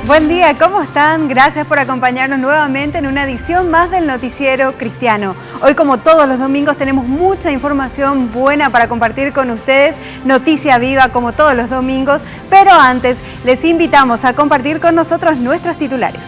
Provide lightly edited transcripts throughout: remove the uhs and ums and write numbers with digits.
Buen día, ¿cómo están? Gracias por acompañarnos nuevamente en una edición más del Noticiero Cristiano. Hoy, como todos los domingos, tenemos mucha información buena para compartir con ustedes, noticia viva como todos los domingos, pero antes les invitamos a compartir con nosotros nuestros titulares.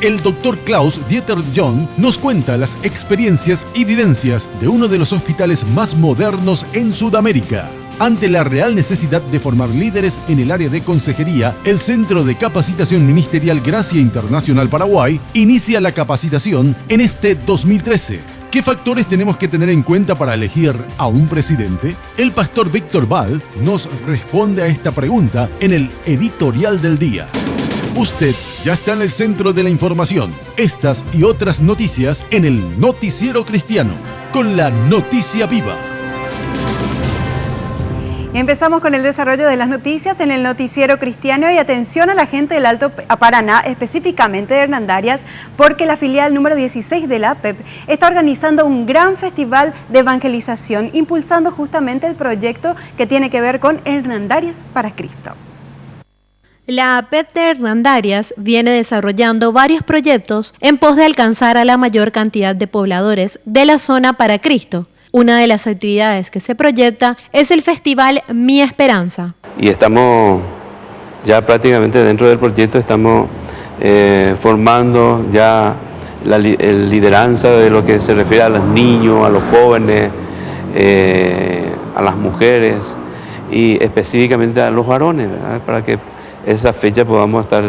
El Dr. Klaus Dieter Jung nos cuenta las experiencias y vivencias de uno de los hospitales más modernos en Sudamérica. Ante la real necesidad de formar líderes en el área de consejería, el Centro de Capacitación Ministerial Gracia Internacional Paraguay inicia la capacitación en este 2013. ¿Qué factores tenemos que tener en cuenta para elegir a un presidente? El pastor Víctor Val nos responde a esta pregunta en el editorial del día. Usted ya está en el centro de la información. Estas y otras noticias en el Noticiero Cristiano, con la noticia viva. Empezamos con el desarrollo de las noticias en el Noticiero Cristiano y atención a la gente del Alto Paraná, específicamente de Hernandarias, porque la filial número 16 de la APEP está organizando un gran festival de evangelización, impulsando justamente el proyecto que tiene que ver con Hernandarias para Cristo. La APEP de Hernandarias viene desarrollando varios proyectos en pos de alcanzar a la mayor cantidad de pobladores de la zona para Cristo. Una de las actividades que se proyecta es el festival Mi Esperanza. Y estamos ya prácticamente dentro del proyecto, estamos formando ya la lideranza de lo que se refiere a los niños, a los jóvenes, a las mujeres y específicamente a los varones, ¿verdad? Para que esa fecha podamos estar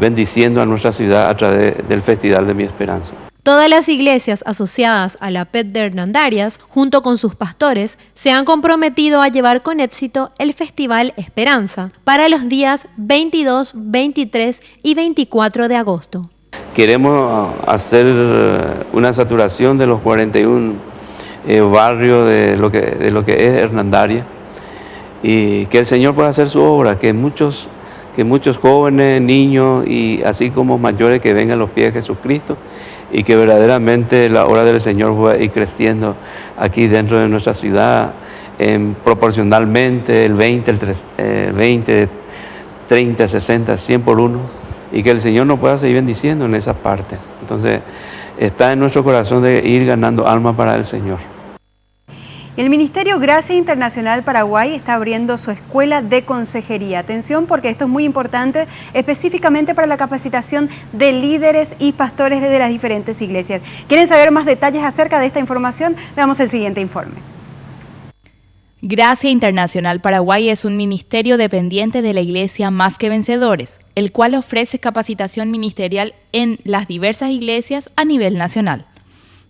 bendiciendo a nuestra ciudad a través del Festival de Mi Esperanza. Todas las iglesias asociadas a la APEP de Hernandarias, junto con sus pastores, se han comprometido a llevar con éxito el Festival Esperanza para los días 22, 23 y 24 de agosto. Queremos hacer una saturación de los 41 barrios de lo que es Hernandarias y que el Señor pueda hacer su obra, que muchos jóvenes, niños y así como mayores que vengan a los pies de Jesucristo y que verdaderamente la obra del Señor va a ir creciendo aquí dentro de nuestra ciudad proporcionalmente el 20, 30, 60, 100 por 1 y que el Señor nos pueda seguir bendiciendo en esa parte. Entonces está en nuestro corazón de ir ganando alma para el Señor. El Ministerio Gracia Internacional Paraguay está abriendo su escuela de consejería. Atención, porque esto es muy importante, específicamente para la capacitación de líderes y pastores de las diferentes iglesias. ¿Quieren saber más detalles acerca de esta información? Veamos el siguiente informe. Gracia Internacional Paraguay es un ministerio dependiente de la Iglesia Más que Vencedores, el cual ofrece capacitación ministerial en las diversas iglesias a nivel nacional.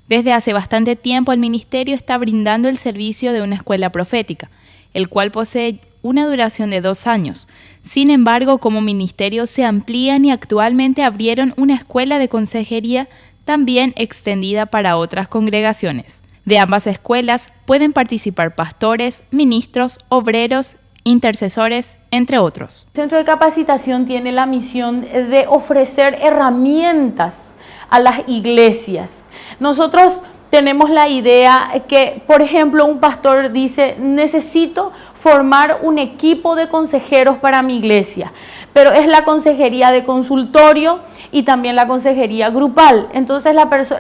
Desde hace bastante tiempo el ministerio está brindando el servicio de una escuela profética, el cual posee una duración de 2 años. Sin embargo, como ministerio se amplían y actualmente abrieron una escuela de consejería también extendida para otras congregaciones. De ambas escuelas pueden participar pastores, ministros, obreros, intercesores, entre otros. El Centro de Capacitación tiene la misión de ofrecer herramientas a las iglesias. Nosotros tenemos la idea que, por ejemplo, un pastor dice, necesito formar un equipo de consejeros para mi iglesia, pero es la consejería de consultorio y también la consejería grupal. Entonces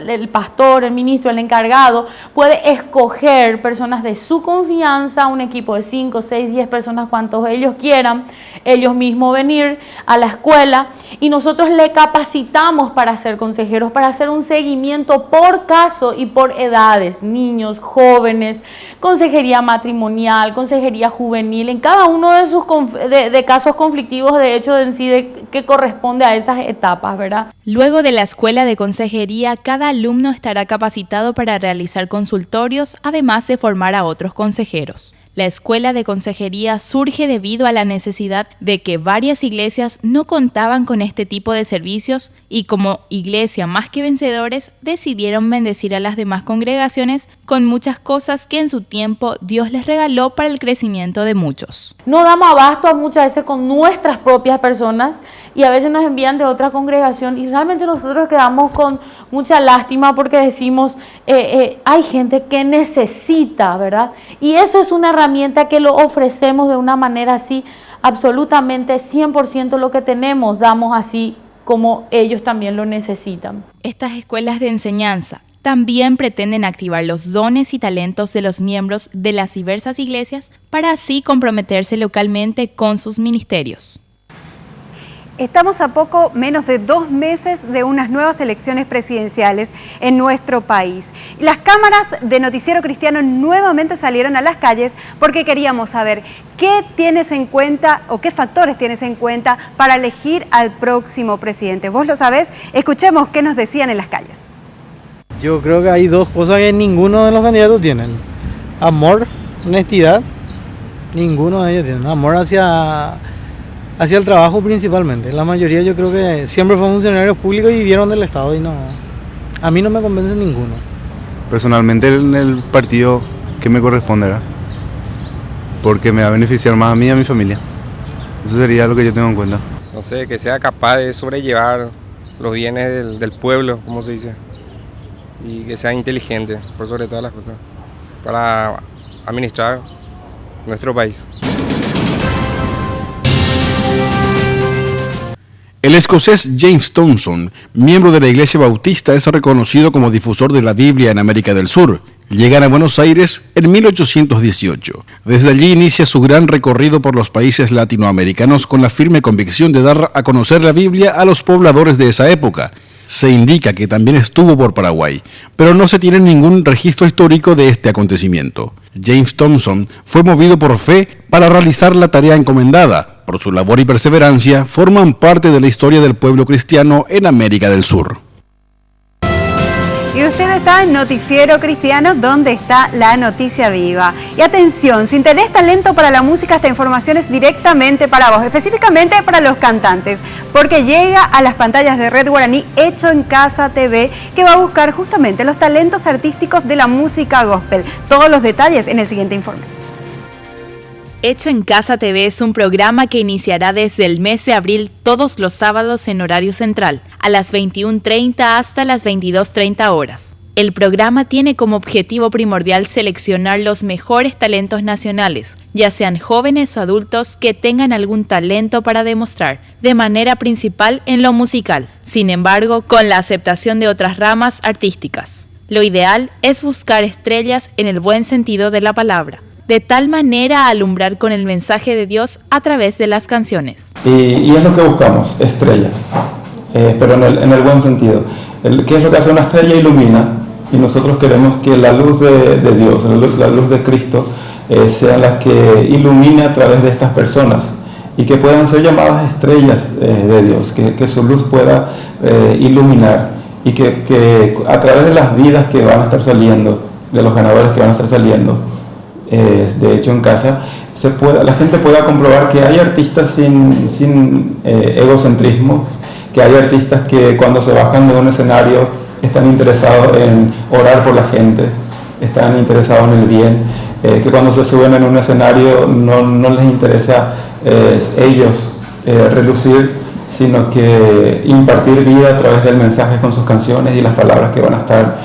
el pastor, el ministro, el encargado puede escoger personas de su confianza, un equipo de 5, 6, 10 personas, cuantos ellos quieran, ellos mismos venir a la escuela y nosotros le capacitamos para ser consejeros, para hacer un seguimiento por caso y por edades, niños, jóvenes, consejería matrimonial, consejería juvenil, en cada uno de sus de casos conflictivos, de hecho en sí que corresponde a esas etapas, ¿verdad? Luego de la escuela de consejería, cada alumno estará capacitado para realizar consultorios, además de formar a otros consejeros. La escuela de consejería surge debido a la necesidad de que varias iglesias no contaban con este tipo de servicios y como Iglesia Más que Vencedores decidieron bendecir a las demás congregaciones con muchas cosas que en su tiempo Dios les regaló para el crecimiento de muchos. No damos abasto a muchas veces con nuestras propias personas y a veces nos envían de otra congregación y realmente nosotros quedamos con mucha lástima porque decimos hay gente que necesita, ¿verdad? Y eso es una herramienta herramienta que lo ofrecemos de una manera así, absolutamente 100% lo que tenemos, damos así como ellos también lo necesitan. Estas escuelas de enseñanza también pretenden activar los dones y talentos de los miembros de las diversas iglesias para así comprometerse localmente con sus ministerios. Estamos a poco menos de 2 meses de unas nuevas elecciones presidenciales en nuestro país. Las cámaras de Noticiero Cristiano nuevamente salieron a las calles porque queríamos saber qué tienes en cuenta o qué factores tienes en cuenta para elegir al próximo presidente. ¿Vos lo sabés? Escuchemos qué nos decían en las calles. Yo creo que hay 2 cosas que ninguno de los candidatos tienen. Amor, honestidad, ninguno de ellos tienen. Amor hacia el trabajo principalmente. La mayoría yo creo que siempre fueron funcionarios públicos y vivieron del Estado y no, a mí no me convence ninguno. Personalmente en el partido que me corresponderá, porque me va a beneficiar más a mí y a mi familia. Eso sería lo que yo tengo en cuenta. No sé, que sea capaz de sobrellevar los bienes del pueblo, como se dice, y que sea inteligente, por sobre todas las cosas, para administrar nuestro país. El escocés James Thompson, miembro de la Iglesia Bautista, es reconocido como difusor de la Biblia en América del Sur. Llegan a Buenos Aires en 1818. Desde allí inicia su gran recorrido por los países latinoamericanos con la firme convicción de dar a conocer la Biblia a los pobladores de esa época. Se indica que también estuvo por Paraguay, pero no se tiene ningún registro histórico de este acontecimiento. James Thompson fue movido por fe para realizar la tarea encomendada. Por su labor y perseverancia, forman parte de la historia del pueblo cristiano en América del Sur. Y usted está en Noticiero Cristiano, donde está la noticia viva. Y atención, si tenés talento para la música, esta información es directamente para vos, específicamente para los cantantes, porque llega a las pantallas de Red Guaraní Hecho en Casa TV, que va a buscar justamente los talentos artísticos de la música gospel. Todos los detalles en el siguiente informe. Hecho en Casa TV es un programa que iniciará desde el mes de abril todos los sábados en horario central, a las 21:30 hasta las 22:30 horas. El programa tiene como objetivo primordial seleccionar los mejores talentos nacionales, ya sean jóvenes o adultos que tengan algún talento para demostrar, de manera principal en lo musical, sin embargo, con la aceptación de otras ramas artísticas. Lo ideal es buscar estrellas en el buen sentido de la palabra, de tal manera alumbrar con el mensaje de Dios a través de las canciones. Y es lo que buscamos, estrellas, pero en el buen sentido. ¿Qué es lo que hace una estrella? Ilumina, y nosotros queremos que la luz de Dios, la luz de Cristo, sea la que ilumine a través de estas personas y que puedan ser llamadas estrellas de Dios, que su luz pueda iluminar y que a través de las vidas que van a estar saliendo, de los ganadores que van a estar saliendo, de Hecho en Casa, la gente pueda comprobar que hay artistas sin egocentrismo, que hay artistas que cuando se bajan de un escenario están interesados en orar por la gente, están interesados en el bien, que cuando se suben en un escenario no les interesa ellos relucir, sino que impartir vida a través del mensaje con sus canciones y las palabras que van a estar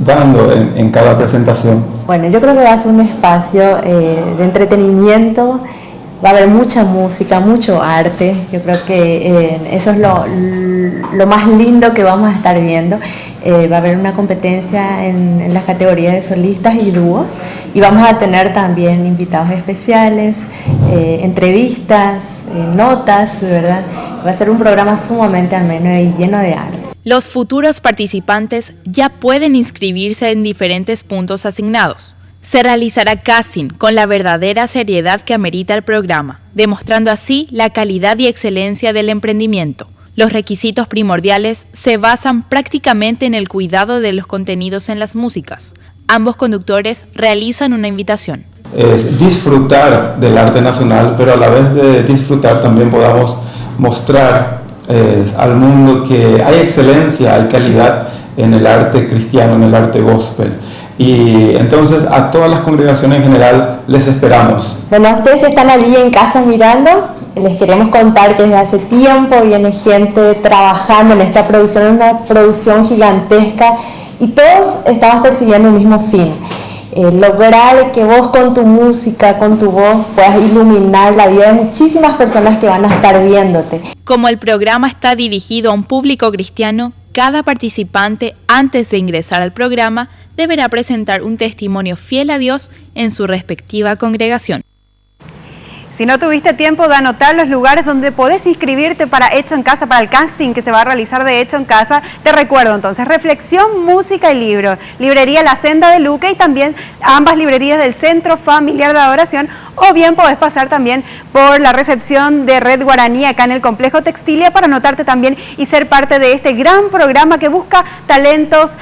dando en cada presentación. Bueno, yo creo que va a ser un espacio de entretenimiento, va a haber mucha música, mucho arte. Yo creo que eso es lo más lindo que vamos a estar viendo. Va a haber una competencia en las categorías de solistas y dúos, y vamos a tener también invitados especiales, entrevistas, notas, de verdad. Va a ser un programa sumamente ameno y lleno de arte. Los futuros participantes ya pueden inscribirse en diferentes puntos asignados. Se realizará casting con la verdadera seriedad que amerita el programa, demostrando así la calidad y excelencia del emprendimiento. Los requisitos primordiales se basan prácticamente en el cuidado de los contenidos en las músicas. Ambos conductores realizan una invitación. Es disfrutar del arte nacional, pero a la vez de disfrutar también podamos mostrar al mundo que hay excelencia, hay calidad en el arte cristiano, en el arte gospel. Y entonces a todas las congregaciones en general les esperamos. Bueno, a ustedes que están allí en casa mirando, les queremos contar que desde hace tiempo viene gente trabajando en esta producción, una producción gigantesca, y todos estamos persiguiendo el mismo fin. lograr que vos con tu música, con tu voz, puedas iluminar la vida de muchísimas personas que van a estar viéndote. Como el programa está dirigido a un público cristiano, cada participante, antes de ingresar al programa, deberá presentar un testimonio fiel a Dios en su respectiva congregación. Si no tuviste tiempo de anotar los lugares donde podés inscribirte para Hecho en Casa, para el casting que se va a realizar de Hecho en Casa, te recuerdo entonces, Reflexión, Música y Libro, Librería La Senda de Luque y también ambas librerías del Centro Familiar de Adoración, o bien podés pasar también por la recepción de Red Guaraní acá en el Complejo Textilia para anotarte también y ser parte de este gran programa que busca talentos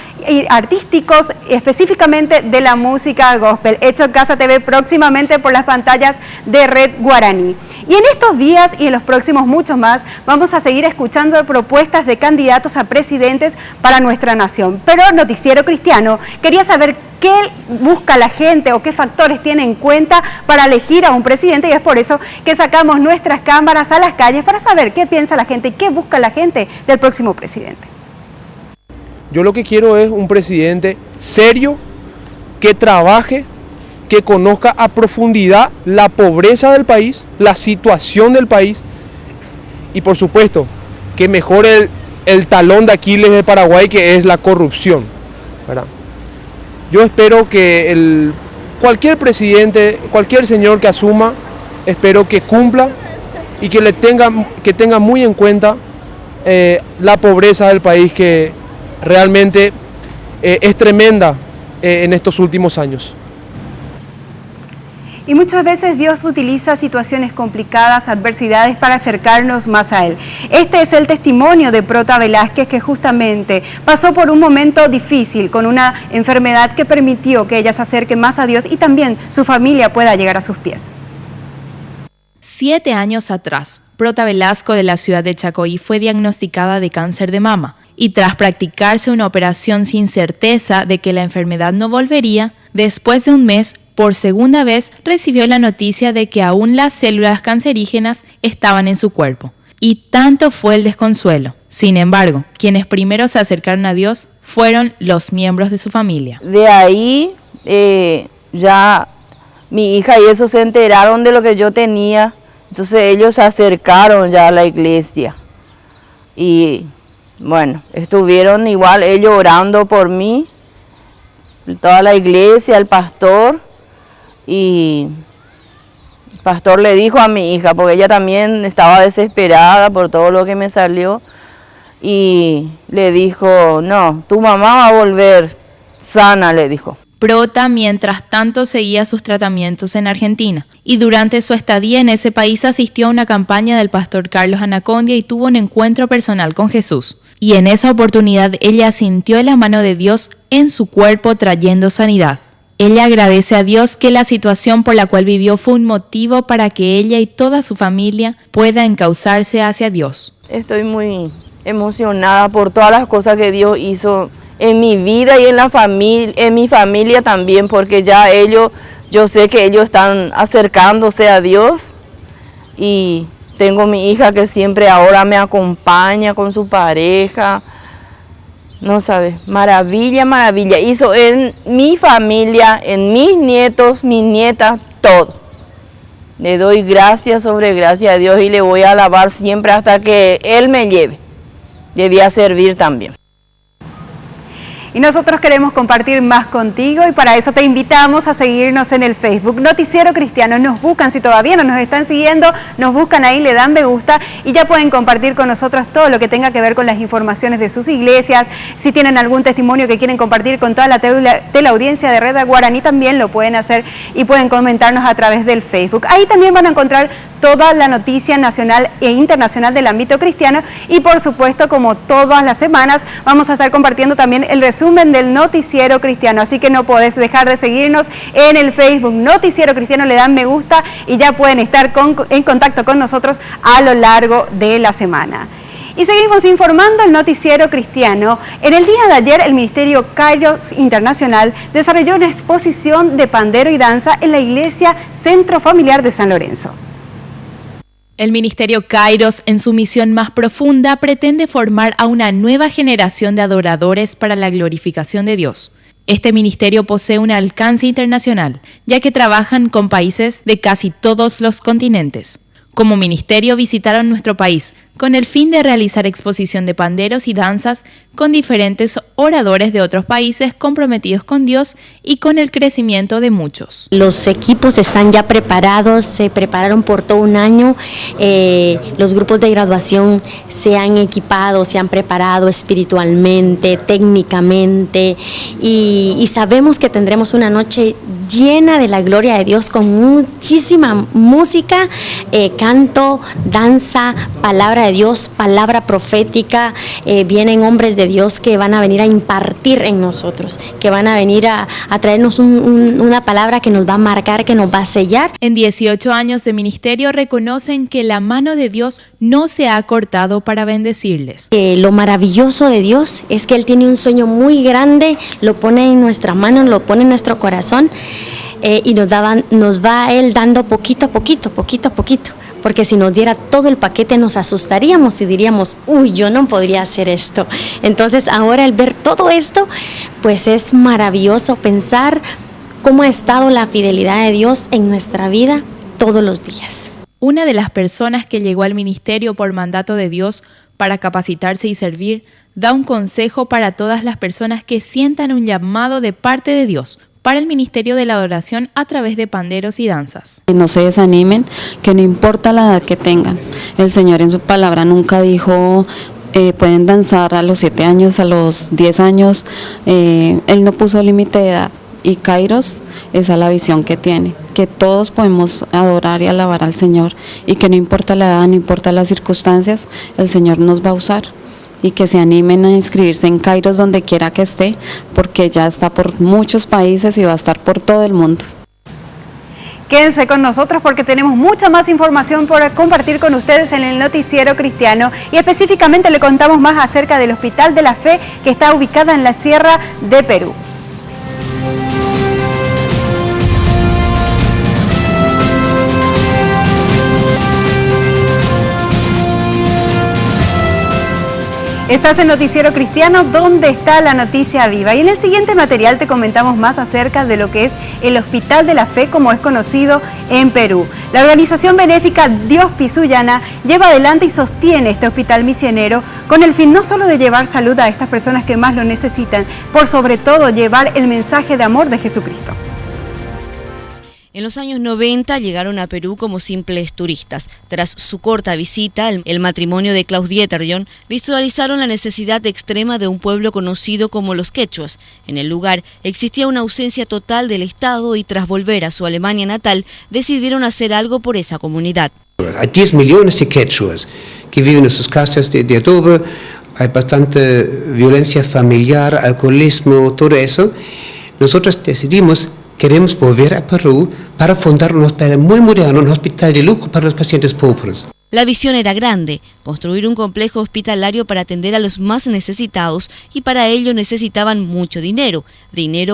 artísticos, específicamente de la música gospel. Hecho en Casa TV próximamente por las pantallas de Red Guaraní. Y en estos días y en los próximos muchos más vamos a seguir escuchando propuestas de candidatos a presidentes para nuestra nación. Pero Noticiero Cristiano quería saber qué busca la gente o qué factores tiene en cuenta para elegir a un presidente, y es por eso que sacamos nuestras cámaras a las calles para saber qué piensa la gente y qué busca la gente del próximo presidente. Yo lo que quiero es un presidente serio, que trabaje, que conozca a profundidad la pobreza del país, la situación del país y por supuesto que mejore el talón de Aquiles de Paraguay, que es la corrupción, ¿verdad? Yo espero que cualquier presidente, cualquier señor que asuma, espero que cumpla y que tenga muy en cuenta la pobreza del país, que realmente es tremenda en estos últimos años. Y muchas veces Dios utiliza situaciones complicadas, adversidades para acercarnos más a Él. Este es el testimonio de Prota Velázquez, que justamente pasó por un momento difícil con una enfermedad que permitió que ella se acerque más a Dios y también su familia pueda llegar a sus pies. 7 años atrás, Prota Velasco de la ciudad de Chacoí fue diagnosticada de cáncer de mama y tras practicarse una operación sin certeza de que la enfermedad no volvería, después de un mes, por segunda vez recibió la noticia de que aún las células cancerígenas estaban en su cuerpo. Y tanto fue el desconsuelo. Sin embargo, quienes primero se acercaron a Dios fueron los miembros de su familia. De ahí ya mi hija y eso se enteraron de lo que yo tenía. Entonces ellos se acercaron ya a la iglesia. Y bueno, estuvieron igual ellos orando por mí, toda la iglesia, el pastor. Y el pastor le dijo a mi hija, porque ella también estaba desesperada por todo lo que me salió, y le dijo, no, tu mamá va a volver sana, le dijo. Prota, mientras tanto, seguía sus tratamientos en Argentina, y durante su estadía en ese país asistió a una campaña del pastor Carlos Anacondia y tuvo un encuentro personal con Jesús. Y en esa oportunidad ella sintió la mano de Dios en su cuerpo trayendo sanidad. Ella agradece a Dios que la situación por la cual vivió fue un motivo para que ella y toda su familia pueda encauzarse hacia Dios. Estoy muy emocionada por todas las cosas que Dios hizo en mi vida y en mi familia también, porque ya yo sé que ellos están acercándose a Dios, y tengo mi hija que siempre ahora me acompaña con su pareja. No sabes, maravilla, maravilla. Hizo en mi familia, en mis nietos, mis nietas, todo. Le doy gracias sobre gracias a Dios y le voy a alabar siempre hasta que Él me lleve. Debía servir también. Y nosotros queremos compartir más contigo y para eso te invitamos a seguirnos en el Facebook Noticiero Cristiano. Nos buscan, si todavía no nos están siguiendo, nos buscan ahí, le dan me gusta y ya pueden compartir con nosotros todo lo que tenga que ver con las informaciones de sus iglesias. Si tienen algún testimonio que quieren compartir con toda la teleaudiencia de Red Guaraní, también lo pueden hacer y pueden comentarnos a través del Facebook. Ahí también van a encontrar toda la noticia nacional e internacional del ámbito cristiano y por supuesto, como todas las semanas, vamos a estar compartiendo también el resumen del Noticiero Cristiano, así que no podés dejar de seguirnos en el Facebook Noticiero Cristiano, le dan me gusta y ya pueden estar en contacto con nosotros a lo largo de la semana. Y seguimos informando el Noticiero Cristiano. En el día de ayer, el Ministerio Kairos Internacional desarrolló una exposición de pandero y danza en la Iglesia Centro Familiar de San Lorenzo. El Ministerio Kairos, en su misión más profunda, pretende formar a una nueva generación de adoradores para la glorificación de Dios. Este ministerio posee un alcance internacional, ya que trabajan con países de casi todos los continentes. Como ministerio visitaron nuestro país con el fin de realizar exposición de panderos y danzas con diferentes oradores de otros países comprometidos con Dios y con el crecimiento de muchos. Los equipos están ya preparados, se prepararon por todo un año, los grupos de graduación se han equipado, se han preparado espiritualmente, técnicamente y sabemos que tendremos una noche llena de la gloria de Dios con muchísima música, canto, danza, palabra de Dios, palabra profética. Vienen hombres de Dios que van a venir a impartir en nosotros, que van a venir a traernos una palabra que nos va a marcar, que nos va a sellar. En 18 años de ministerio reconocen que la mano de Dios no se ha cortado para bendecirles. Lo maravilloso de Dios es que Él tiene un sueño muy grande, lo pone en nuestra mano, lo pone en nuestro corazón y nos va Él dando poquito a poquito. Porque si nos diera todo el paquete nos asustaríamos y diríamos, uy, yo no podría hacer esto. Entonces ahora al ver todo esto, pues es maravilloso pensar cómo ha estado la fidelidad de Dios en nuestra vida todos los días. Una de las personas que llegó al ministerio por mandato de Dios para capacitarse y servir, da un consejo para todas las personas que sientan un llamado de parte de Dios para el ministerio de la adoración a través de panderos y danzas. Que no se desanimen, que no importa la edad que tengan. El Señor en su palabra nunca dijo pueden danzar a los 7 años, a los 10 años. Él no puso límite de edad. Y Kairos, esa es la visión que tiene, que todos podemos adorar y alabar al Señor y que no importa la edad, no importa las circunstancias, el Señor nos va a usar. Y que se animen a inscribirse en Kairos donde quiera que esté, porque ya está por muchos países y va a estar por todo el mundo. Quédense con nosotros porque tenemos mucha más información por compartir con ustedes en el Noticiero Cristiano y específicamente le contamos más acerca del Hospital de la Fe que está ubicada en la Sierra de Perú. Estás en Noticiero Cristiano, donde está la noticia viva. Y en el siguiente material te comentamos más acerca de lo que es el Hospital de la Fe, como es conocido en Perú. La organización benéfica Dios Pisuyana lleva adelante y sostiene este hospital misionero con el fin no solo de llevar salud a estas personas que más lo necesitan, por sobre todo llevar el mensaje de amor de Jesucristo. En los años 90 llegaron a Perú como simples turistas. Tras su corta visita, el matrimonio de Klaus Dieterjon visualizaron la necesidad extrema de un pueblo conocido como los quechuas. En el lugar existía una ausencia total del Estado y tras volver a su Alemania natal, decidieron hacer algo por esa comunidad. Hay 10 millones de quechuas que viven en sus casas de adobe, hay bastante violencia familiar, alcoholismo, todo eso. Nosotros decidimos queremos volver a Perú para fundar un hospital muy moderno, un hospital de lujo para los pacientes pobres. La visión era grande, construir un complejo hospitalario para atender a los más necesitados y para ello necesitaban mucho dinero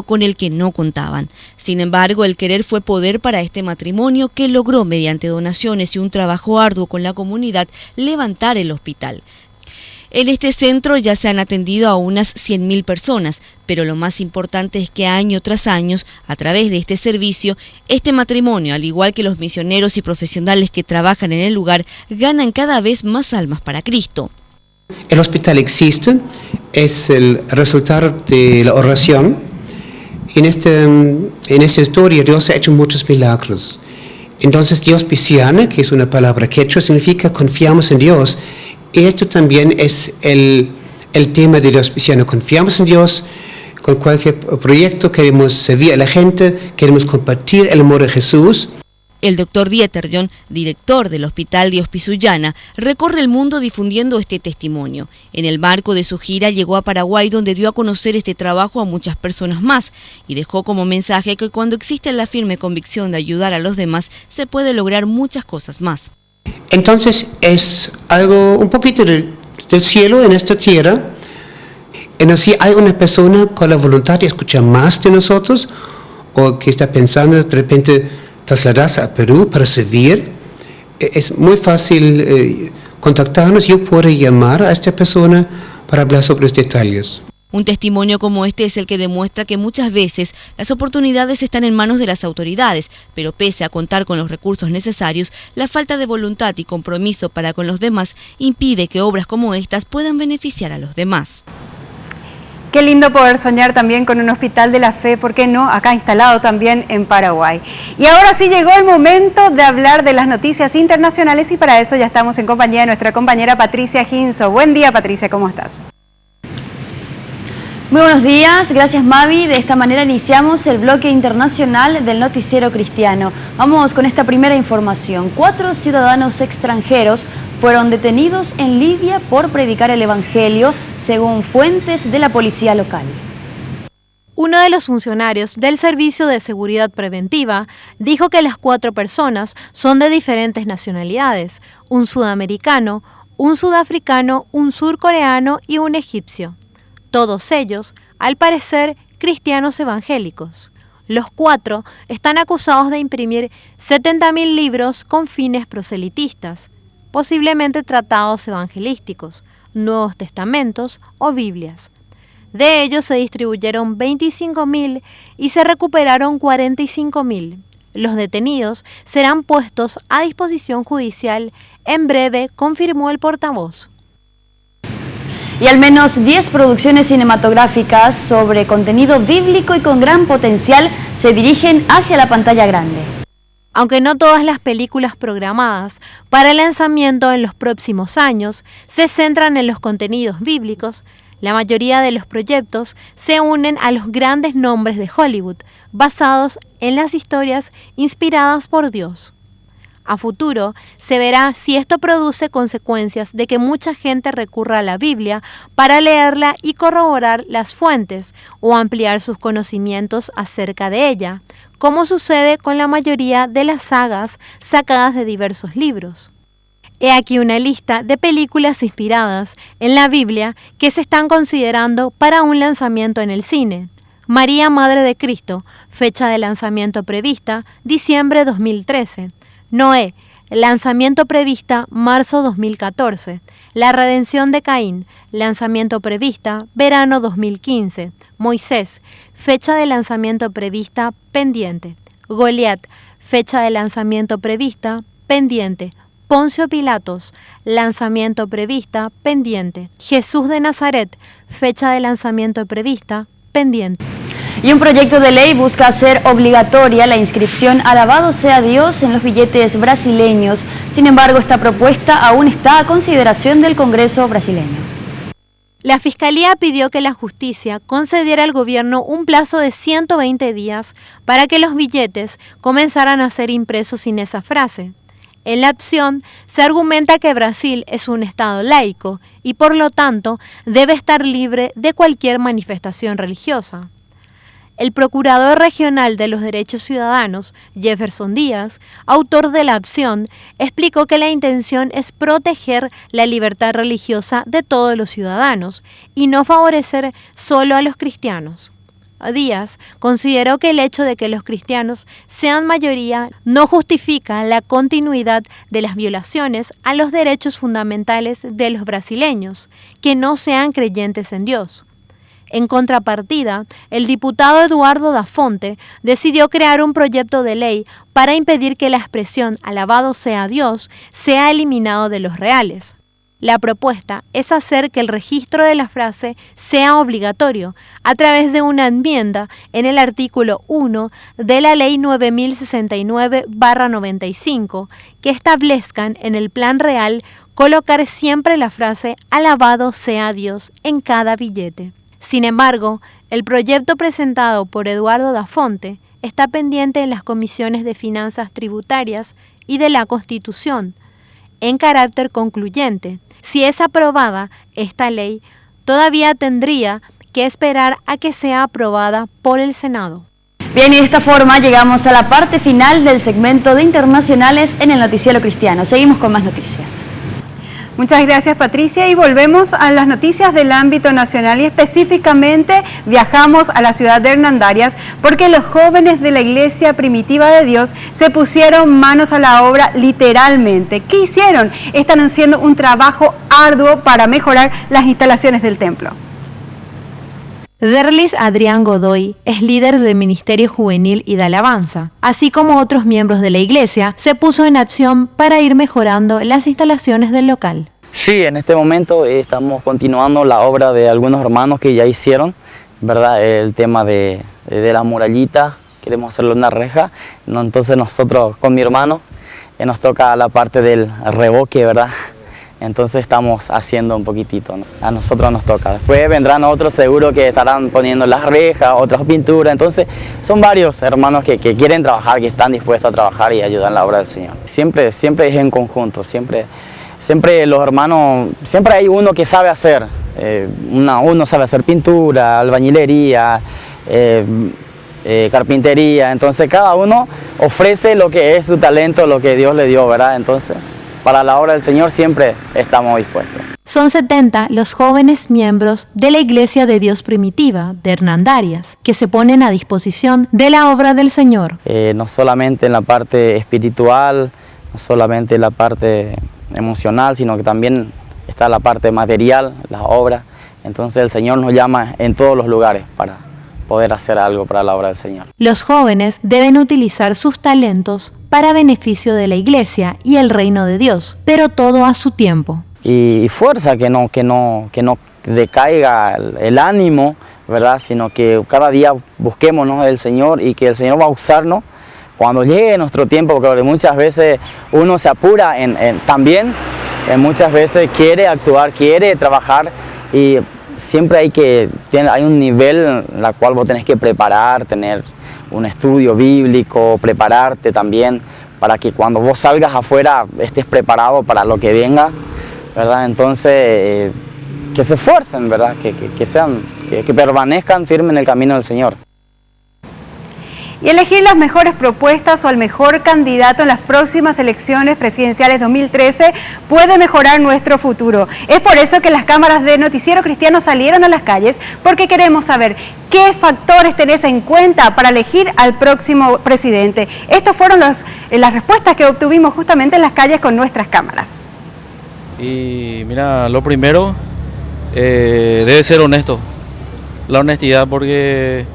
con el que no contaban. Sin embargo, el querer fue poder para este matrimonio que logró mediante donaciones y un trabajo arduo con la comunidad levantar el hospital. En este centro ya se han atendido a unas 100.000 personas, pero lo más importante es que año tras año, a través de este servicio, este matrimonio, al igual que los misioneros y profesionales que trabajan en el lugar, ganan cada vez más almas para Cristo. El hospital existe, es el resultado de la oración. En esta historia Dios ha hecho muchos milagros. Entonces Dios Pisuyana, que es una palabra quechua, significa confiamos en Dios. Esto también es el tema de Dios Pisuyana. Confiamos en Dios, con cualquier proyecto queremos servir a la gente, queremos compartir el amor de Jesús. El doctor Dieterjon, director del Hospital Dios Pisuyana, recorre el mundo difundiendo este testimonio. En el marco de su gira llegó a Paraguay, donde dio a conocer este trabajo a muchas personas más y dejó como mensaje que cuando existe la firme convicción de ayudar a los demás, se puede lograr muchas cosas más. Entonces es algo un poquito del cielo en esta tierra. En si hay una persona con la voluntad de escuchar más de nosotros o que está pensando de repente trasladarse a Perú para servir, es muy fácil contactarnos. Yo puedo llamar a esta persona para hablar sobre los detalles. Un testimonio como este es el que demuestra que muchas veces las oportunidades están en manos de las autoridades, pero pese a contar con los recursos necesarios, la falta de voluntad y compromiso para con los demás impide que obras como estas puedan beneficiar a los demás. Qué lindo poder soñar también con un hospital de la fe, ¿por qué no? Acá instalado también en Paraguay. Y ahora sí llegó el momento de hablar de las noticias internacionales y para eso ya estamos en compañía de nuestra compañera Patricia Ginzo. Buen día, Patricia, ¿cómo estás? Muy buenos días, gracias Mavi. De esta manera iniciamos el bloque internacional del Noticiero Cristiano. Vamos con esta primera información. 4 ciudadanos extranjeros fueron detenidos en Libia por predicar el Evangelio, según fuentes de la policía local. Uno de los funcionarios del Servicio de Seguridad Preventiva dijo que las 4 personas son de diferentes nacionalidades, un sudamericano, un sudafricano, un surcoreano y un egipcio. Todos ellos, al parecer, cristianos evangélicos. Los 4 están acusados de imprimir 70.000 libros con fines proselitistas, posiblemente tratados evangelísticos, Nuevos Testamentos o Biblias. De ellos se distribuyeron 25.000 y se recuperaron 45.000. Los detenidos serán puestos a disposición judicial en breve, confirmó el portavoz. Y al menos 10 producciones cinematográficas sobre contenido bíblico y con gran potencial se dirigen hacia la pantalla grande. Aunque no todas las películas programadas para el lanzamiento en los próximos años se centran en los contenidos bíblicos, la mayoría de los proyectos se unen a los grandes nombres de Hollywood, basados en las historias inspiradas por Dios. A futuro se verá si esto produce consecuencias de que mucha gente recurra a la Biblia para leerla y corroborar las fuentes o ampliar sus conocimientos acerca de ella, como sucede con la mayoría de las sagas sacadas de diversos libros. He aquí una lista de películas inspiradas en la Biblia que se están considerando para un lanzamiento en el cine. María, Madre de Cristo, fecha de lanzamiento prevista, diciembre 2013. Noé, lanzamiento prevista, marzo 2014. La redención de Caín, lanzamiento prevista, verano 2015. Moisés, fecha de lanzamiento prevista, pendiente. Goliat, fecha de lanzamiento prevista, pendiente. Poncio Pilatos, lanzamiento prevista, pendiente. Jesús de Nazaret, fecha de lanzamiento prevista, pendiente. Y un proyecto de ley busca hacer obligatoria la inscripción "Alabado sea Dios" en los billetes brasileños. Sin embargo, esta propuesta aún está a consideración del Congreso brasileño. La Fiscalía pidió que la justicia concediera al gobierno un plazo de 120 días para que los billetes comenzaran a ser impresos sin esa frase. En la opción se argumenta que Brasil es un estado laico y por lo tanto debe estar libre de cualquier manifestación religiosa. El procurador regional de los derechos ciudadanos, Jefferson Díaz, autor de la opción, explicó que la intención es proteger la libertad religiosa de todos los ciudadanos y no favorecer solo a los cristianos. Díaz consideró que el hecho de que los cristianos sean mayoría no justifica la continuidad de las violaciones a los derechos fundamentales de los brasileños, que no sean creyentes en Dios. En contrapartida, el diputado Eduardo da Fonte decidió crear un proyecto de ley para impedir que la expresión "alabado sea Dios" sea eliminado de los reales. La propuesta es hacer que el registro de la frase sea obligatorio a través de una enmienda en el artículo 1 de la Ley 9069/95 que establezcan en el plan real colocar siempre la frase "alabado sea Dios" en cada billete. Sin embargo, el proyecto presentado por Eduardo da Fonte está pendiente en las comisiones de Finanzas Tributarias y de la Constitución, en carácter concluyente. Si es aprobada esta ley, todavía tendría que esperar a que sea aprobada por el Senado. Bien, y de esta forma llegamos a la parte final del segmento de internacionales en el Noticiero Cristiano. Seguimos con más noticias. Muchas gracias, Patricia, y volvemos a las noticias del ámbito nacional y específicamente viajamos a la ciudad de Hernandarias porque los jóvenes de la Iglesia Primitiva de Dios se pusieron manos a la obra literalmente. ¿Qué hicieron? Están haciendo un trabajo arduo para mejorar las instalaciones del templo. Derlis Adrián Godoy es líder del Ministerio Juvenil y de Alabanza, así como otros miembros de la iglesia, se puso en acción para ir mejorando las instalaciones del local. Sí, en este momento estamos continuando la obra de algunos hermanos que ya hicieron, ¿verdad? El tema de la murallita, queremos hacerle una reja, ¿no? Entonces nosotros con mi hermano nos toca la parte del revoque, ¿verdad? Entonces estamos haciendo un poquitito, ¿no? A nosotros nos toca. Después vendrán otros seguro que estarán poniendo las rejas, otras pinturas. Entonces son varios hermanos que quieren trabajar, que están dispuestos a trabajar y ayudar en la obra del Señor. Siempre es en conjunto, siempre los hermanos, siempre hay uno que sabe hacer. Uno sabe hacer pintura, albañilería, carpintería. Entonces cada uno ofrece lo que es su talento, lo que Dios le dio, ¿verdad? Entonces, para la obra del Señor siempre estamos dispuestos. Son 70 los jóvenes miembros de la Iglesia de Dios Primitiva de Hernandarias que se ponen a disposición de la obra del Señor. No solamente en la parte espiritual, no solamente en la parte emocional, sino que también está la parte material, las obras. Entonces el Señor nos llama en todos los lugares para poder hacer algo para la obra del Señor. Los jóvenes deben utilizar sus talentos para beneficio de la iglesia y el reino de Dios, pero todo a su tiempo. Y fuerza, que no decaiga el ánimo, ¿verdad? Sino que cada día busquémonos del Señor y que el Señor va a usarnos cuando llegue nuestro tiempo, porque muchas veces uno se apura también, muchas veces quiere actuar, quiere trabajar y siempre hay un nivel en el cual vos tenés que preparar, tener un estudio bíblico, prepararte también para que cuando vos salgas afuera estés preparado para lo que venga, ¿verdad? Entonces, que se esfuercen, ¿verdad? Que permanezcan firmes en el camino del Señor. Y elegir las mejores propuestas o al mejor candidato en las próximas elecciones presidenciales 2013 puede mejorar nuestro futuro. Es por eso que las cámaras de Noticiero Cristiano salieron a las calles, porque queremos saber qué factores tenés en cuenta para elegir al próximo presidente. Estas fueron las respuestas que obtuvimos justamente en las calles con nuestras cámaras. Y mira, lo primero debe ser honesto, la honestidad, porque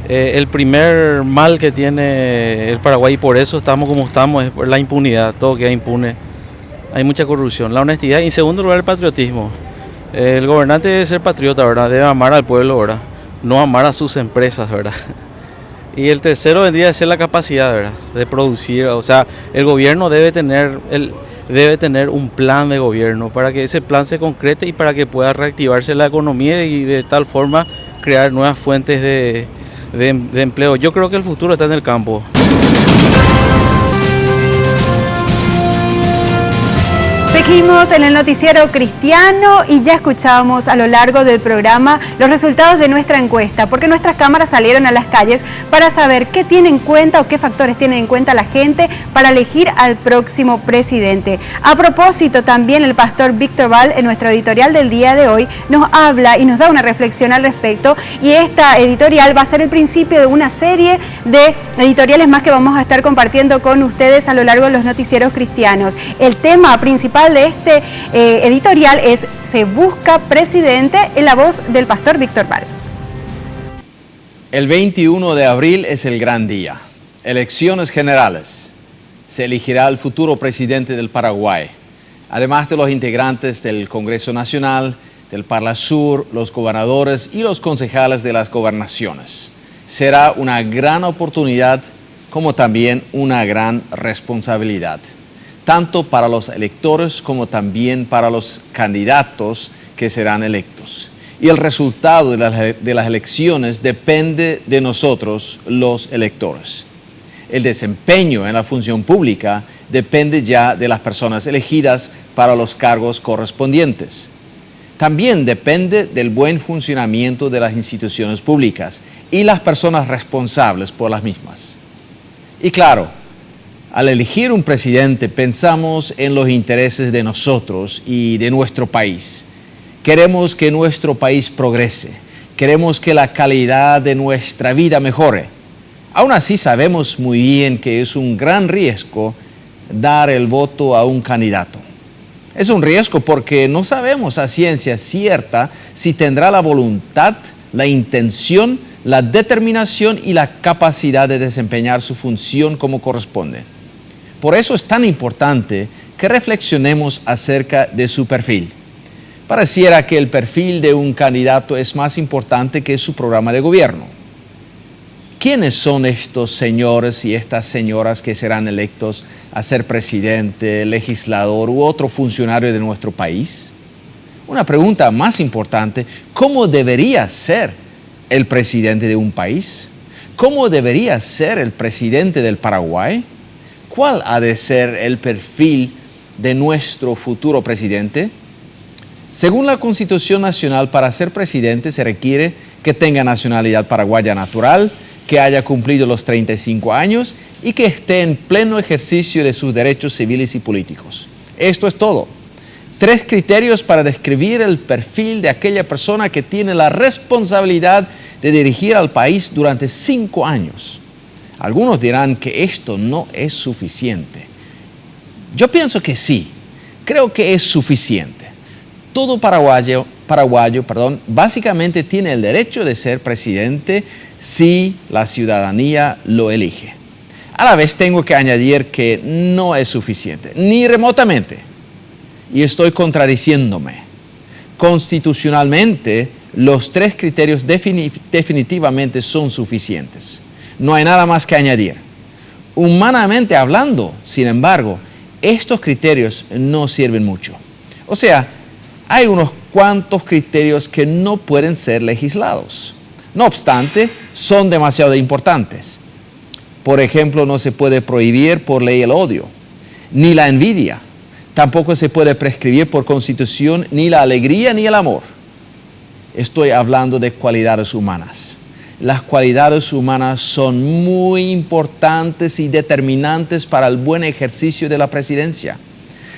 el primer mal que tiene el Paraguay, y por eso estamos como estamos, es la impunidad, todo queda impune, hay mucha corrupción, la honestidad, y en segundo lugar el patriotismo. El gobernante debe ser patriota, ¿verdad? Debe amar al pueblo, ¿verdad? No amar a sus empresas, ¿verdad? Y el tercero vendría a ser la capacidad, ¿verdad? De producir, o sea, el gobierno debe tener un plan de gobierno para que ese plan se concrete y para que pueda reactivarse la economía y de tal forma crear nuevas fuentes de empleo. Yo creo que el futuro está en el campo. Seguimos en el Noticiero Cristiano y ya escuchamos a lo largo del programa los resultados de nuestra encuesta, porque nuestras cámaras salieron a las calles para saber qué tiene en cuenta o qué factores tiene en cuenta la gente para elegir al próximo presidente. A propósito, también el pastor Víctor Val, en nuestro editorial del día de hoy, nos habla y nos da una reflexión al respecto, y esta editorial va a ser el principio de una serie de editoriales más que vamos a estar compartiendo con ustedes a lo largo de los noticieros cristianos. El tema principal de este editorial es "Se busca presidente", en la voz del pastor Víctor Val. El 21 de abril es el gran día. Elecciones generales. Se elegirá el futuro presidente del Paraguay, además de los integrantes del Congreso Nacional, del Parlasur, los gobernadores y los concejales de las gobernaciones. Será una gran oportunidad como también una gran responsabilidad, tanto para los electores como también para los candidatos que serán electos. Y el resultado de las elecciones depende de nosotros, los electores. El desempeño en la función pública depende ya de las personas elegidas para los cargos correspondientes. También depende del buen funcionamiento de las instituciones públicas y las personas responsables por las mismas. Y claro, al elegir un presidente pensamos en los intereses de nosotros y de nuestro país. Queremos que nuestro país progrese, queremos que la calidad de nuestra vida mejore. Aún así sabemos muy bien que es un gran riesgo dar el voto a un candidato. Es un riesgo porque no sabemos a ciencia cierta si tendrá la voluntad la intención, la determinación y la capacidad de desempeñar su función como corresponde. Por eso es tan importante que reflexionemos acerca de su perfil. Pareciera que el perfil de un candidato es más importante que su programa de gobierno. ¿Quiénes son estos señores y estas señoras que serán electos a ser presidente, legislador u otro funcionario de nuestro país? Una pregunta más importante, ¿cómo debería ser el presidente de un país? ¿Cómo debería ser el presidente del Paraguay? ¿Cuál ha de ser el perfil de nuestro futuro presidente? Según la Constitución Nacional, para ser presidente se requiere que tenga nacionalidad paraguaya natural, que haya cumplido los 35 años y que esté en pleno ejercicio de sus derechos civiles y políticos. Esto es todo. 3 criterios para describir el perfil de aquella persona que tiene la responsabilidad de dirigir al país durante 5 años. Algunos dirán que esto no es suficiente. Yo pienso que sí, creo que es suficiente. Todo paraguayo, básicamente tiene el derecho de ser presidente si la ciudadanía lo elige. A la vez tengo que añadir que no es suficiente, ni remotamente. Y estoy contradiciéndome. Constitucionalmente, los 3 criterios definitivamente son suficientes. No hay nada más que añadir. Humanamente hablando, sin embargo, estos criterios no sirven mucho. O sea, hay unos cuantos criterios que no pueden ser legislados. No obstante, son demasiado importantes. Por ejemplo, no se puede prohibir por ley el odio, ni la envidia. Tampoco se puede prescribir por constitución ni la alegría ni el amor. Estoy hablando de cualidades humanas. Las cualidades humanas son muy importantes y determinantes para el buen ejercicio de la presidencia.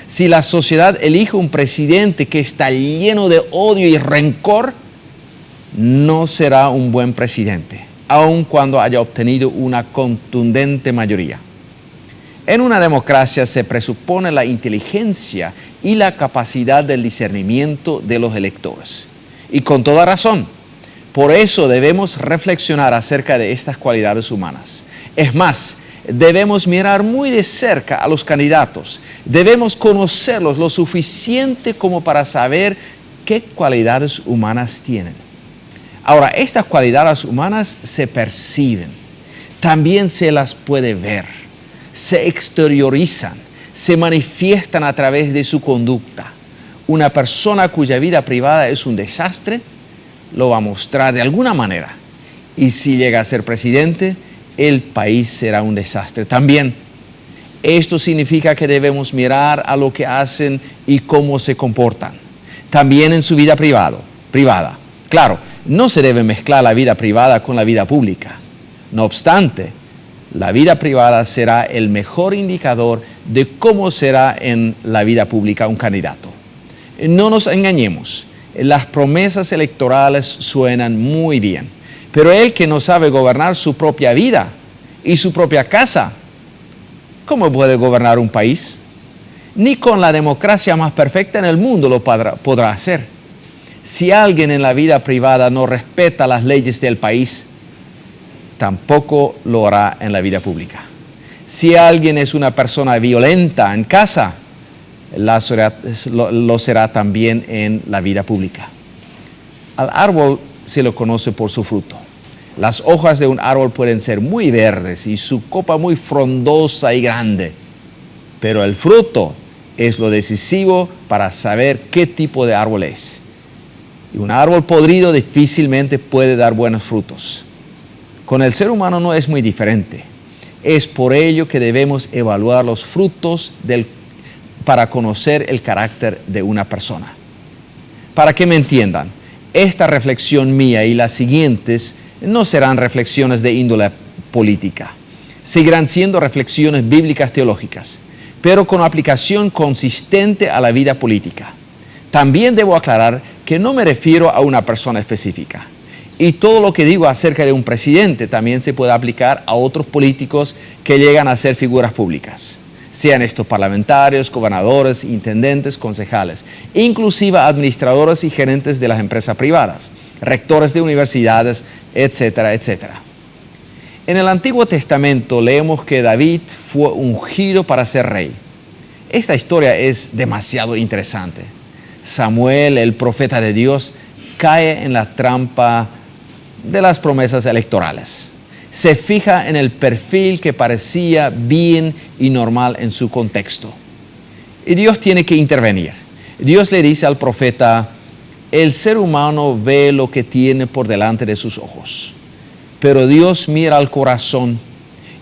Si la sociedad elige un presidente que está lleno de odio y rencor, no será un buen presidente, aun cuando haya obtenido una contundente mayoría. En una democracia se presupone la inteligencia y la capacidad del discernimiento de los electores. Y con toda razón, por eso debemos reflexionar acerca de estas cualidades humanas. Es más, debemos mirar muy de cerca a los candidatos. Debemos conocerlos lo suficiente como para saber qué cualidades humanas tienen. Ahora, estas cualidades humanas se perciben, también se las puede ver, se exteriorizan, se manifiestan a través de su conducta. Una persona cuya vida privada es un desastre, lo va a mostrar de alguna manera. Y si llega a ser presidente, el país será un desastre también. Esto significa que debemos mirar a lo que hacen y cómo se comportan. También en su vida privada. Claro, no se debe mezclar la vida privada con la vida pública. No obstante, la vida privada será el mejor indicador de cómo será en la vida pública un candidato. No nos engañemos, las promesas electorales suenan muy bien, pero el que no sabe gobernar su propia vida y su propia casa, ¿cómo puede gobernar un país? Ni con la democracia más perfecta en el mundo lo podrá hacer. Si alguien en la vida privada no respeta las leyes del país, tampoco lo hará en la vida pública. Si alguien es una persona violenta en casa, lo será también en la vida pública. Al árbol se lo conoce por su fruto. Las hojas de un árbol pueden ser muy verdes y su copa muy frondosa y grande, pero el fruto es lo decisivo para saber qué tipo de árbol es. Y un árbol podrido difícilmente puede dar buenos frutos. Con el ser humano no es muy diferente. Es por ello que debemos evaluar los frutos para conocer el carácter de una persona. Para que me entiendan, esta reflexión mía y las siguientes no serán reflexiones de índole política. Seguirán siendo reflexiones bíblicas teológicas, pero con aplicación consistente a la vida política. También debo aclarar que no me refiero a una persona específica. Y todo lo que digo acerca de un presidente también se puede aplicar a otros políticos que llegan a ser figuras públicas. sean estos parlamentarios, gobernadores, intendentes, concejales, inclusive administradores y gerentes de las empresas privadas, rectores de universidades, etcétera, etcétera. En el Antiguo Testamento leemos que David fue ungido para ser rey. Esta historia es demasiado interesante. Samuel, el profeta de Dios, cae en la trampa de las promesas electorales. Se fija en el perfil que parecía bien y normal en su contexto. Y Dios tiene que intervenir. Dios le dice al profeta: el ser humano ve lo que tiene por delante de sus ojos, pero Dios mira al corazón,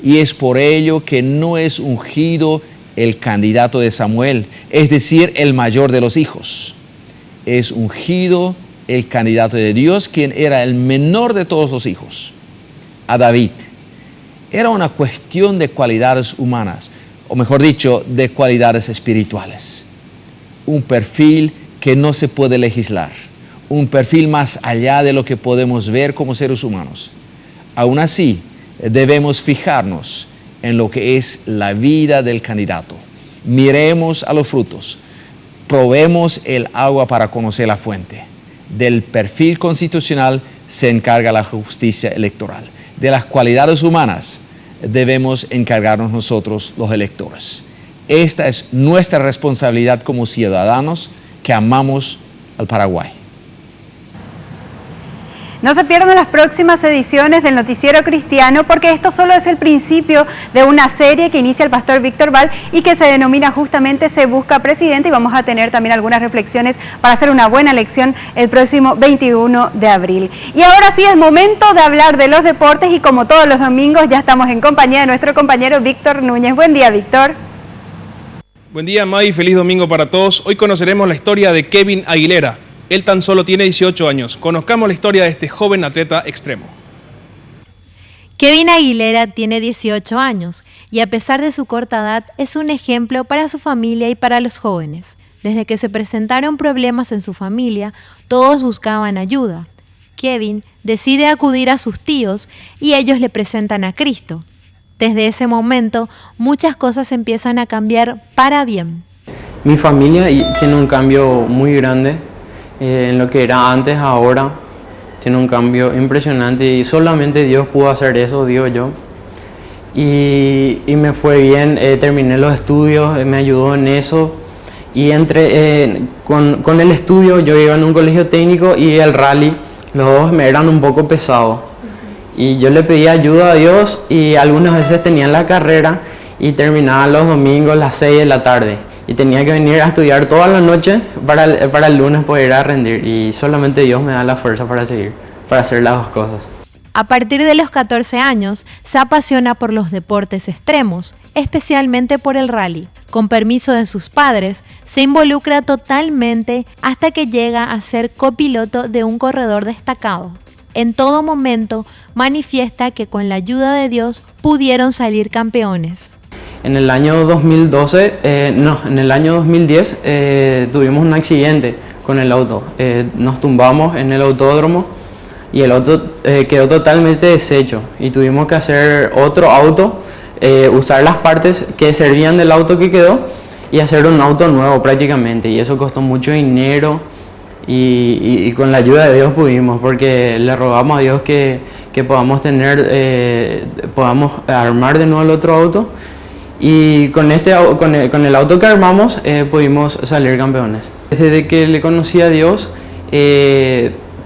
y es por ello que no es ungido el candidato de Samuel, es decir, el mayor de los hijos. Es ungido el candidato de Dios, quien era el menor de todos los hijos, a David. Era una cuestión de cualidades humanas, o mejor dicho, de cualidades espirituales. Un perfil que no se puede legislar, un perfil más allá de lo que podemos ver como seres humanos. Aún así, debemos fijarnos en lo que es la vida del candidato. Miremos a los frutos, probemos el agua para conocer la fuente. Del perfil constitucional se encarga la justicia electoral. De las cualidades humanas debemos encargarnos nosotros, los electores. Esta es nuestra responsabilidad como ciudadanos que amamos al Paraguay. No se pierdan las próximas ediciones del Noticiero Cristiano, porque esto solo es el principio de una serie que inicia el pastor Víctor Val y que se denomina justamente Se Busca Presidente, y vamos a tener también algunas reflexiones para hacer una buena elección el próximo 21 de abril. Y ahora sí es momento de hablar de los deportes, y como todos los domingos ya estamos en compañía de nuestro compañero Víctor Núñez. Buen día, Víctor. Buen día, May, feliz domingo para todos. Hoy conoceremos la historia de Kevin Aguilera. Él tan solo tiene 18 años. Conozcamos la historia de este joven atleta extremo. Kevin Aguilera tiene 18 años y a pesar de su corta edad es un ejemplo para su familia y para los jóvenes. Desde que se presentaron problemas en su familia, todos buscaban ayuda. Kevin decide acudir a sus tíos y ellos le presentan a Cristo. Desde ese momento, muchas cosas empiezan a cambiar para bien. Mi familia tiene un cambio muy grande. En lo que era antes, ahora tiene un cambio impresionante, y solamente Dios pudo hacer eso, digo yo. Y me fue bien, terminé los estudios, me ayudó en eso, y con el estudio yo iba en un colegio técnico y el rally, los dos me eran un poco pesados. Y yo le pedí ayuda a Dios, y algunas veces tenía la carrera y terminaba los domingos a las 6 de la tarde. Y tenía que venir a estudiar toda la noche para el lunes poder ir a rendir. Y solamente Dios me da la fuerza para seguir, para hacer las dos cosas. A partir de los 14 años, se apasiona por los deportes extremos, especialmente por el rally. Con permiso de sus padres, se involucra totalmente hasta que llega a ser copiloto de un corredor destacado. En todo momento, manifiesta que con la ayuda de Dios pudieron salir campeones. En el año 2010 tuvimos un accidente con el auto. Nos tumbamos en el autódromo y el auto quedó totalmente deshecho, y tuvimos que hacer otro auto, usar las partes que servían del auto que quedó y hacer un auto nuevo prácticamente, y eso costó mucho dinero, y con la ayuda de Dios pudimos, porque le rogamos a Dios que podamos podamos armar de nuevo el otro auto. Y con el auto que armamos pudimos salir campeones. Desde que le conocí a Dios,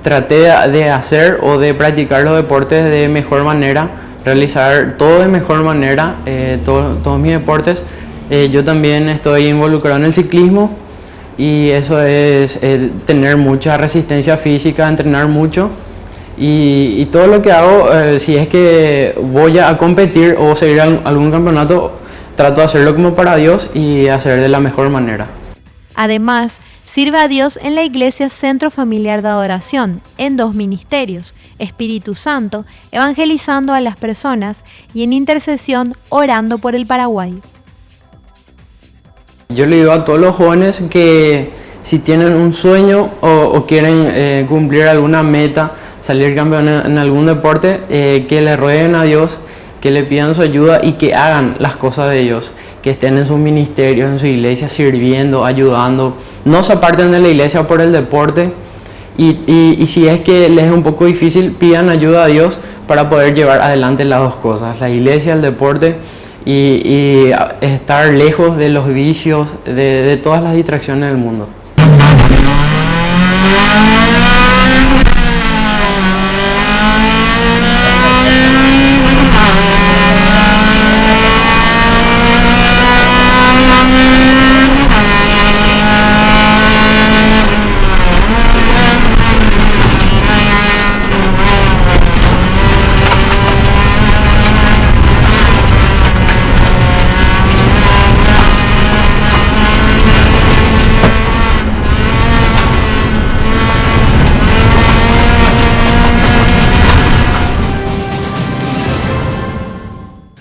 traté de hacer o de practicar los deportes de mejor manera, realizar todo de mejor manera, todos mis deportes. Yo también estoy involucrado en el ciclismo, y eso es tener mucha resistencia física, entrenar mucho. Y todo lo que hago, si es que voy a competir o seguir algún campeonato, trato de hacerlo como para Dios y hacer de la mejor manera. Además, sirve a Dios en la Iglesia Centro Familiar de Adoración, en 2 ministerios, Espíritu Santo, evangelizando a las personas, y en intercesión, orando por el Paraguay. Yo le digo a todos los jóvenes que si tienen un sueño o quieren cumplir alguna meta, salir campeón en algún deporte, que le rueguen a Dios, que le pidan su ayuda y que hagan las cosas de Dios, que estén en sus ministerios, en su iglesia, sirviendo, ayudando. No se aparten de la iglesia por el deporte y si es que les es un poco difícil, pidan ayuda a Dios para poder llevar adelante las dos cosas, la iglesia, el deporte y estar lejos de los vicios, de todas las distracciones del mundo.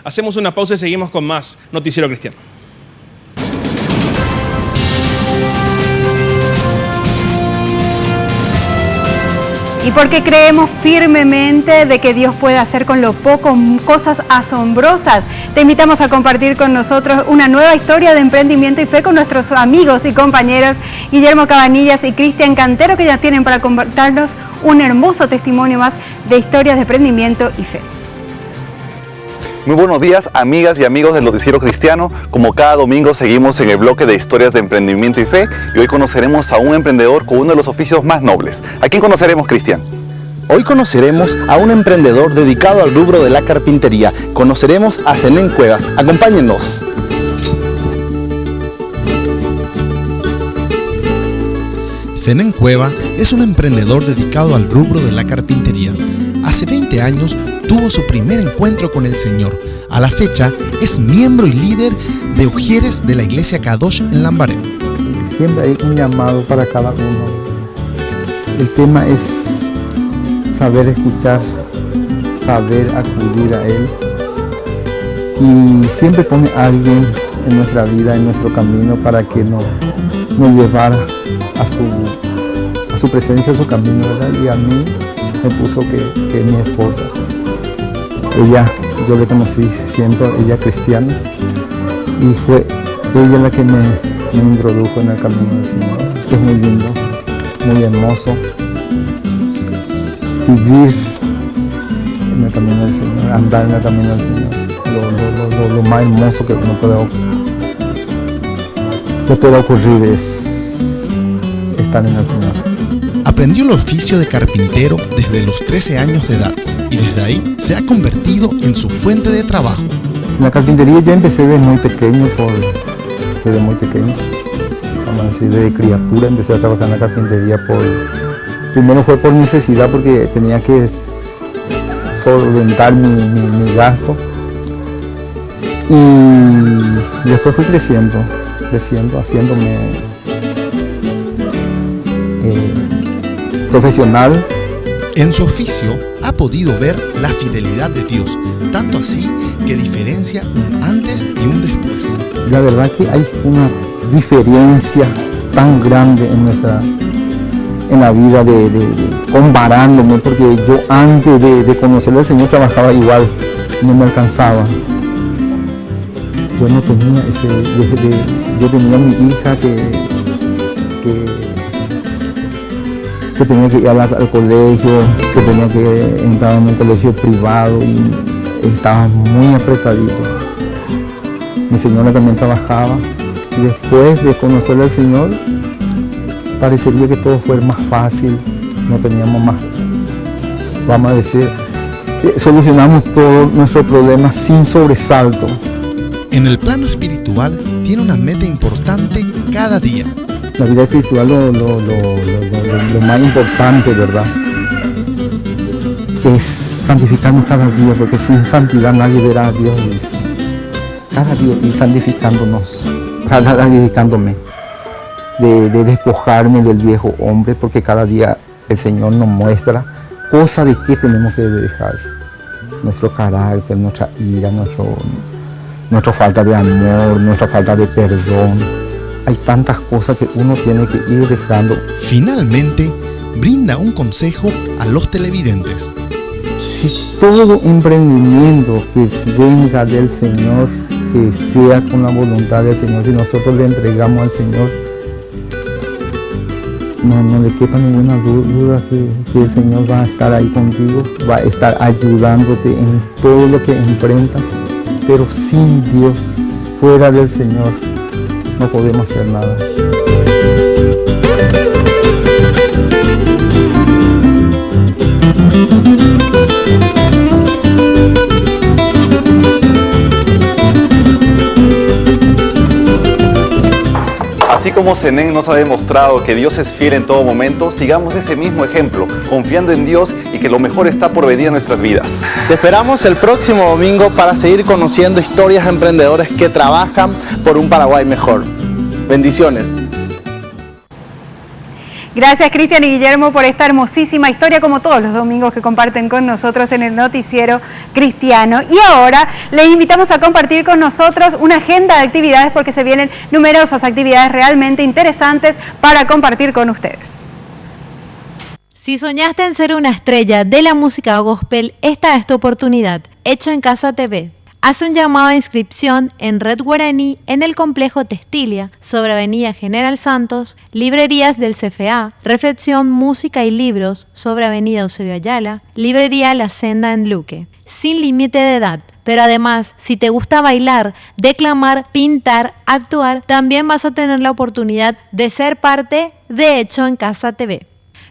Hacemos una pausa y seguimos con más Noticiero Cristiano. Y porque creemos firmemente de que Dios puede hacer con lo poco cosas asombrosas, te invitamos a compartir con nosotros una nueva historia de emprendimiento y fe con nuestros amigos y compañeros Guillermo Cabanillas y Cristian Cantero, que ya tienen para contarnos un hermoso testimonio más de historias de emprendimiento y fe. Muy buenos días, amigas y amigos del Noticiero Cristiano. Como cada domingo seguimos en el bloque de historias de emprendimiento y fe y hoy conoceremos a un emprendedor con uno de los oficios más nobles. ¿A quién conoceremos, Cristian? Hoy conoceremos a un emprendedor dedicado al rubro de la carpintería. Conoceremos a Zenén Cuevas. Acompáñennos. Zenén Cueva es un emprendedor dedicado al rubro de la carpintería. Hace 20 años tuvo su primer encuentro con el Señor. A la fecha es miembro y líder de Ujieres de la Iglesia Kadosh en Lambaré. Siempre hay un llamado para cada uno. El tema es saber escuchar, saber acudir a Él. Y siempre pone a alguien en nuestra vida, en nuestro camino, para que nos llevara a su presencia, a su camino, ¿verdad? Y a mí me puso que mi esposa, yo le conocí siendo ella cristiana y fue ella la que me introdujo en el camino del Señor. Es muy lindo, muy hermoso vivir en el camino del Señor, andar en el camino del Señor. Lo más hermoso que uno puede ocurrir es estar en el Señor. Aprendió el oficio de carpintero desde los 13 años de edad y desde ahí se ha convertido en su fuente de trabajo. En la carpintería yo empecé desde muy pequeño, vamos a decir, de criatura empecé a trabajar en la carpintería. Primero fue por necesidad porque tenía que solventar mi gasto y después fui creciendo, haciéndome profesional. En su oficio ha podido ver la fidelidad de Dios, tanto así que diferencia un antes y un después. La verdad que hay una diferencia tan grande en la vida comparándome, porque yo antes de conocer al Señor trabajaba igual, no me alcanzaba. Yo no tenía yo tenía a mi hija que tenía que ir al colegio, que tenía que entrar en un colegio privado y estaba muy apretadito. Mi señora también trabajaba y después de conocer al Señor parecería que todo fue más fácil, no teníamos más, vamos a decir, solucionamos todos nuestros problemas sin sobresalto. En el plano espiritual tiene una meta importante cada día. La vida espiritual lo más importante, ¿verdad? Es santificarnos cada día, porque sin santidad nadie verá a Dios, dice. Cada día ir santificándome, de despojarme del viejo hombre, porque cada día el Señor nos muestra cosas de qué tenemos que dejar. Nuestro carácter, nuestra ira, nuestra falta de amor, nuestra falta de perdón. Hay tantas cosas que uno tiene que ir dejando. Finalmente, brinda un consejo a los televidentes. Si todo emprendimiento que venga del Señor que sea con la voluntad del Señor. Si nosotros le entregamos al Señor, no le quepa ninguna duda que el Señor va a estar ahí contigo, va a estar ayudándote en todo lo que enfrenta, pero sin Dios, fuera del Señor, no podemos hacer nada. Así como Zenén nos ha demostrado que Dios es fiel en todo momento, sigamos ese mismo ejemplo, confiando en Dios y que lo mejor está por venir en nuestras vidas. Te esperamos el próximo domingo para seguir conociendo historias de emprendedores que trabajan por un Paraguay mejor. Bendiciones. Gracias Cristian y Guillermo por esta hermosísima historia, como todos los domingos que comparten con nosotros en el Noticiero Cristiano. Y ahora les invitamos a compartir con nosotros una agenda de actividades, porque se vienen numerosas actividades realmente interesantes para compartir con ustedes. Si soñaste en ser una estrella de la música gospel, esta es tu oportunidad. Hecho en Casa TV. Hace un llamado a inscripción en Red Guaraní en el complejo Textilia, sobre Avenida General Santos, librerías del CFA, Reflexión, Música y Libros sobre Avenida Eusebio Ayala, librería La Senda en Luque. Sin límite de edad, pero además, si te gusta bailar, declamar, pintar, actuar, también vas a tener la oportunidad de ser parte de Hecho en Casa TV.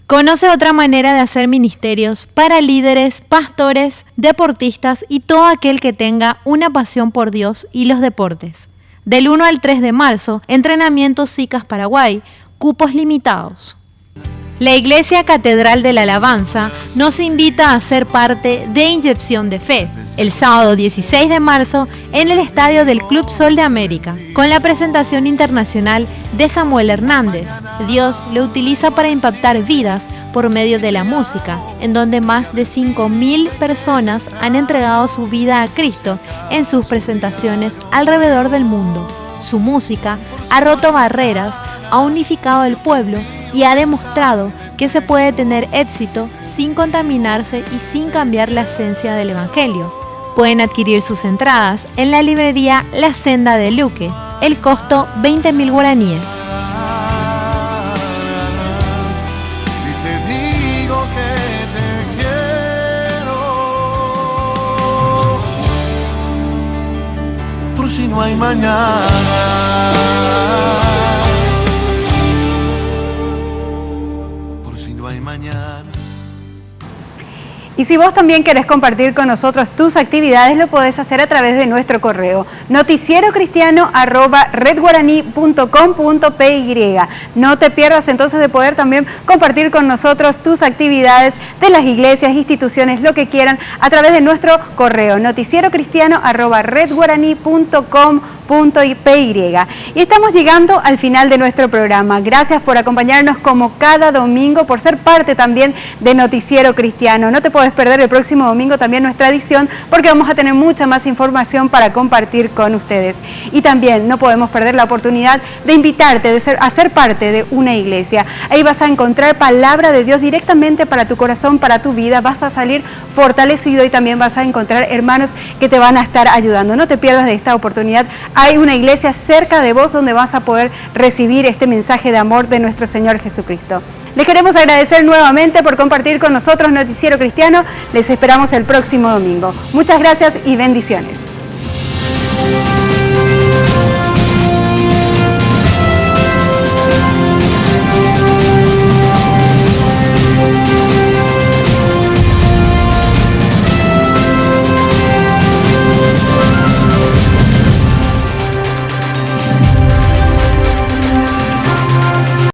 Conoce otra manera de hacer ministerios para líderes, pastores, deportistas y todo aquel que tenga una pasión por Dios y los deportes. Del 1 al 3 de marzo, entrenamiento SICAS Paraguay, cupos limitados. La Iglesia Catedral de la Alabanza nos invita a ser parte de Inyección de Fe, el sábado 16 de marzo en el estadio del Club Sol de América, con la presentación internacional de Samuel Hernández. Dios lo utiliza para impactar vidas por medio de la música, en donde más de 5.000 personas han entregado su vida a Cristo en sus presentaciones alrededor del mundo. Su música ha roto barreras, ha unificado el pueblo y ha demostrado que se puede tener éxito sin contaminarse y sin cambiar la esencia del Evangelio. Pueden adquirir sus entradas en la librería La Senda de Luque. El costo 20.000 guaraníes. Por si no hay mañana. Y si vos también querés compartir con nosotros tus actividades, lo podés hacer a través de nuestro correo noticierocristiano@redguaraní.com.py. No te pierdas entonces de poder también compartir con nosotros tus actividades de las iglesias, instituciones, lo que quieran, a través de nuestro correo noticierocristiano@redguaraní.com.py. Y estamos llegando al final de nuestro programa. Gracias por acompañarnos como cada domingo, por ser parte también de Noticiero Cristiano. No te podés perder el próximo domingo también nuestra edición, porque vamos a tener mucha más información para compartir con ustedes. Y también no podemos perder la oportunidad de invitarte a ser parte de una iglesia. Ahí vas a encontrar palabra de Dios directamente para tu corazón, para tu vida. Vas a salir fortalecido y también vas a encontrar hermanos que te van a estar ayudando. No te pierdas de esta oportunidad. Hay una iglesia cerca de vos donde vas a poder recibir este mensaje de amor de nuestro Señor Jesucristo. Les queremos agradecer nuevamente por compartir con nosotros Noticiero Cristiano. Les esperamos el próximo domingo. Muchas gracias y bendiciones.